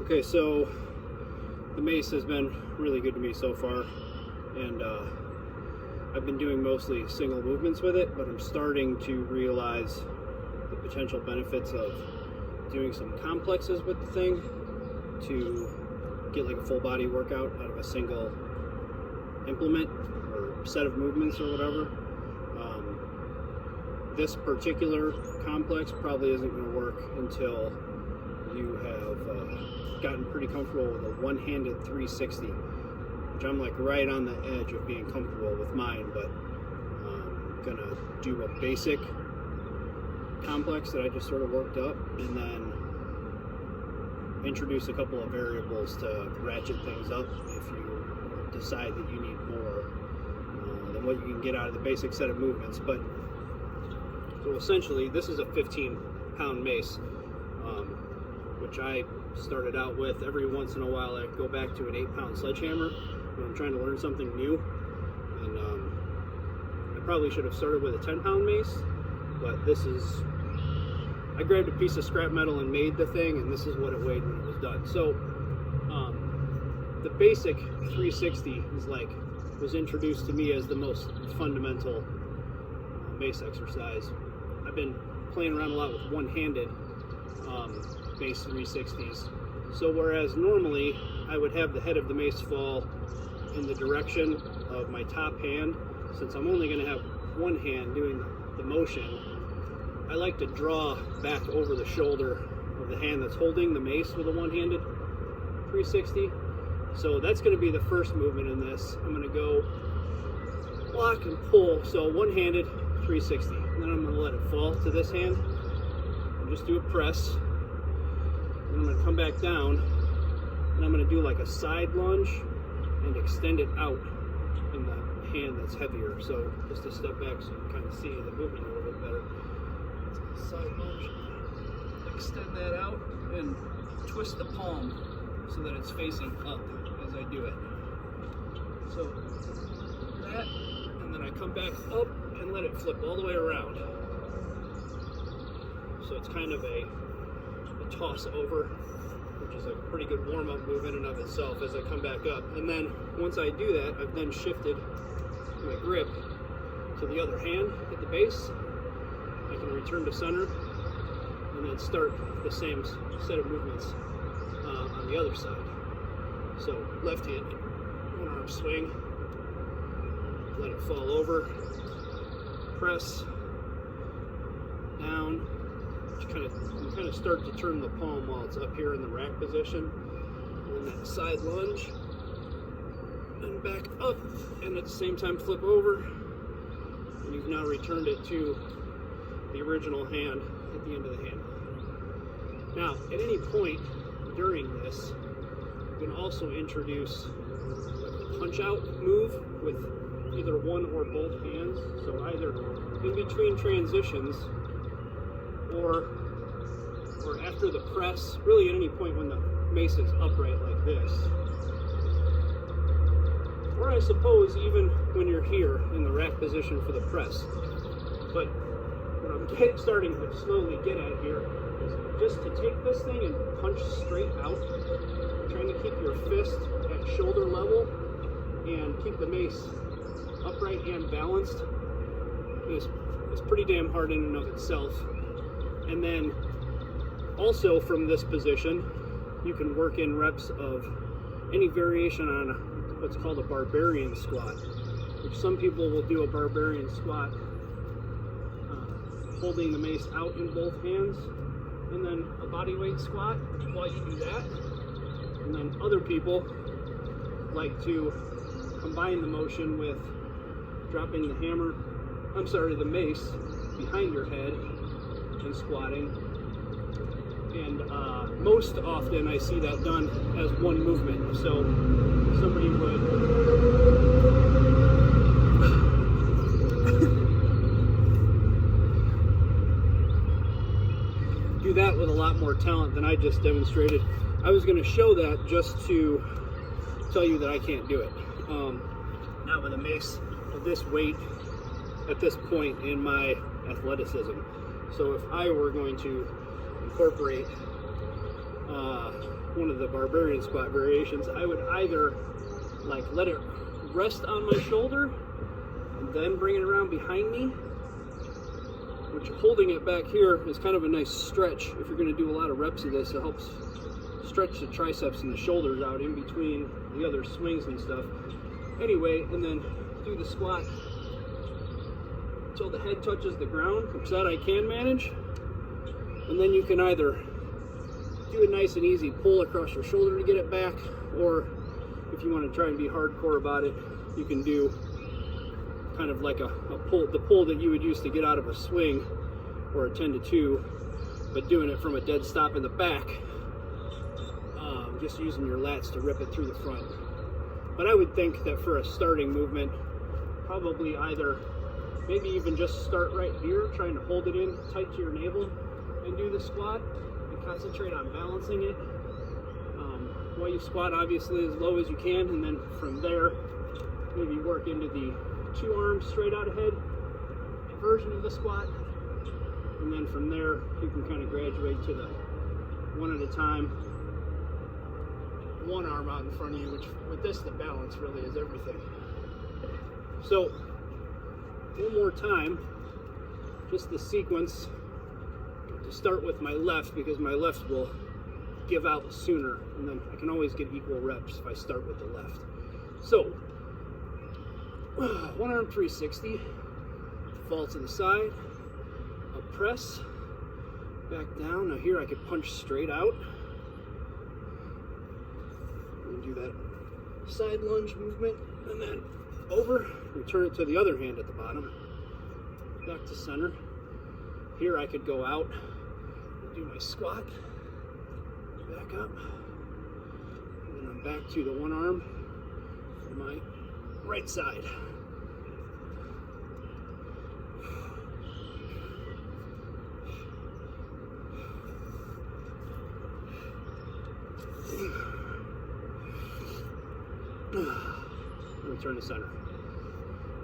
Okay, so the Mace has been really good to me so far, and I've been doing mostly single movements with it, but I'm starting to realize the potential benefits of doing some complexes with the thing to get like a full body workout out of a single implement or set of movements or whatever. This particular complex probably isn't going to work until you have gotten pretty comfortable with a one-handed 360, which I'm like right on the edge of being comfortable with mine, but I'm gonna do a basic complex that I just sort of worked up, and then introduce a couple of variables to ratchet things up if you decide that you need more than what you can get out of the basic set of movements. But so essentially, this is a 15-pound mace, which I started out with. Every once in a while I go back to an 8-pound sledgehammer when I'm trying to learn something new, and I probably should have started with a 10-pound mace, but this is, I grabbed a piece of scrap metal and made the thing, and this is what it weighed when it was done. So the basic 360 is was introduced to me as the most fundamental mace exercise. I've been playing around a lot with one-handed mace 360s. So whereas normally I would have the head of the mace fall in the direction of my top hand, since I'm only going to have one hand doing the motion, I like to draw back over the shoulder of the hand that's holding the mace with a one-handed 360. So that's going to be the first movement in this. I'm going to go block and pull, so one-handed 360. And then I'm going to let it fall to this hand and just do a press. And I'm going to come back down, and I'm going to do like a side lunge and extend it out in the hand that's heavier. So just to step back so you can kind of see the movement a little bit better. Side lunge, extend that out, and twist the palm so that it's facing up as I do it. So that, and then I come back up and let it flip all the way around. So it's kind of a toss over, which is a pretty good warm-up move in and of itself as I come back up. And then once I do that, I've then shifted my grip to the other hand at the base. I can return to center and then start the same set of movements on the other side. So left hand, one arm swing, let it fall over, press, down. You kind of start to turn the palm while it's up here in the rack position, and then that side lunge, and back up, and at the same time flip over, and you've now returned it to the original hand at the end of the hand. Now, at any point during this, you can also introduce a punch-out move with either one or both hands, so either in between transitions or after the press, really at any point when the mace is upright like this. Or I suppose even when you're here in the rack position for the press. But what I'm starting to slowly get at here is just to take this thing and punch straight out, trying to keep your fist at shoulder level and keep the mace upright and balanced is pretty damn hard in and of itself. And then also from this position, you can work in reps of any variation on what's called a barbarian squat, which some people will do a barbarian squat holding the mace out in both hands, and then a bodyweight squat while you do that. And then other people like to combine the motion with dropping the mace behind your head and squatting. And most often I see that done as one movement. So somebody would do that with a lot more talent than I just demonstrated. I was going to show that just to tell you that I can't do it. Not with a mace of this weight at this point in my athleticism. So if I were going to incorporate one of the barbarian squat variations, I would either like let it rest on my shoulder and then bring it around behind me, which holding it back here is kind of a nice stretch. If you're going to do a lot of reps of this, it helps stretch the triceps and the shoulders out in between the other swings and stuff. Anyway, and then do the squat until the head touches the ground, which that I can manage. And then you can either do a nice and easy pull across your shoulder to get it back, or if you want to try and be hardcore about it, you can do kind of like a pull, the pull that you would use to get out of a swing or a 10-2, but doing it from a dead stop in the back, just using your lats to rip it through the front. But I would think that for a starting movement, probably either maybe even just start right here, trying to hold it in tight to your navel and do the squat and concentrate on balancing it while you squat, obviously as low as you can, and then from there maybe work into the 2 arms straight out ahead version of the squat, and then from there you can kind of graduate to the 1 at a time, 1 arm out in front of you, which with this the balance really is everything. So one more time, just the sequence, to start with my left, because my left will give out sooner, and then I can always get equal reps if I start with the left. So 1 arm 360, fall to the side, a press, back down. Now here I could punch straight out and do that side lunge movement, and then over, return it to the other hand at the bottom, back to center. Here I could go out, do my squat, back up, and then I'm back to the 1 arm for my right side. Return to center.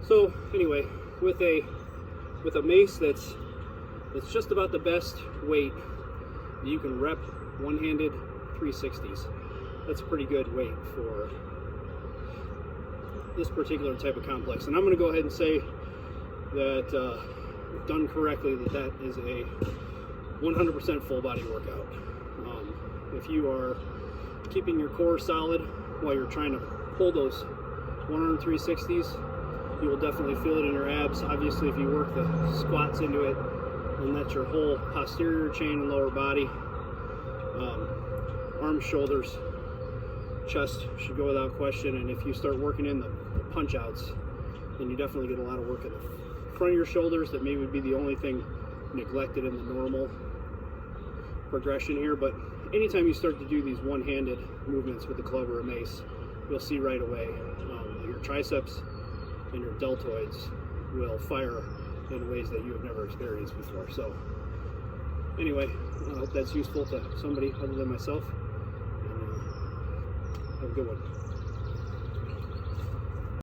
So anyway, with a mace that's just about the best weight that you can rep one-handed 360s. That's a pretty good weight for this particular type of complex. And I'm going to go ahead and say that done correctly, that is a 100% full body workout. If you are keeping your core solid while you're trying to pull those 1 arm 360s, you will definitely feel it in your abs. Obviously, if you work the squats into it, then that's your whole posterior chain and lower body. Arms, shoulders, chest should go without question. And if you start working in the punch outs, then you definitely get a lot of work in the front of your shoulders. That maybe would be the only thing neglected in the normal progression here. But anytime you start to do these one-handed movements with the club or a mace, you'll see right away your triceps and your deltoids will fire in ways that you have never experienced before. So anyway, I hope that's useful to somebody other than myself, and have a good one.